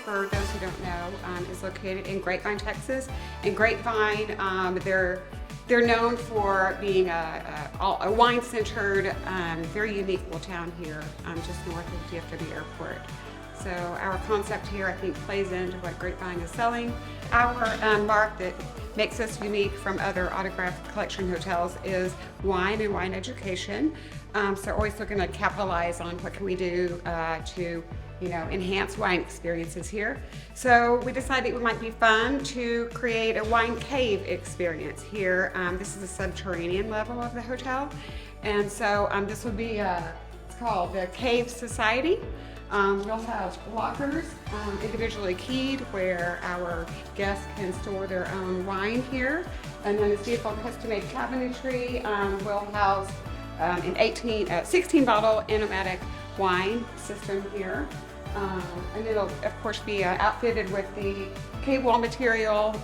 for those who don't know, is located in Grapevine, Texas. In Grapevine, they're known for being a wine-centered, very unique little town here, just north of DFW Airport. So our concept here, I think, plays into what Grapevine is selling. Our mark that makes us unique from other autograph collection hotels is wine and wine education. So always looking to capitalize on what can we do to enhance wine experiences here. So we decided it might be fun to create a wine cave experience here. This is the subterranean level of the hotel. And so this will be, it's called the Cave Society. We'll have lockers individually keyed where our guests can store their own wine here. And then this beautiful custom-made cabinetry will house an 16 bottle aromatic wine system here. And it'll of course be outfitted with the cave wall material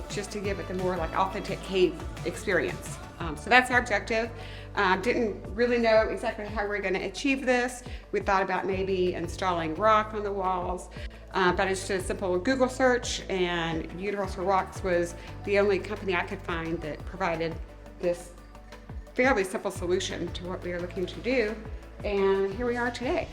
just to give it the more like authentic cave experience. So that's our objective. Didn't really know exactly how we're going to achieve this. We thought about maybe installing rock on the walls, but it's just a simple Google search, and Universal Rocks was the only company I could find that provided this fairly simple solution to what we are looking to do. And here we are today.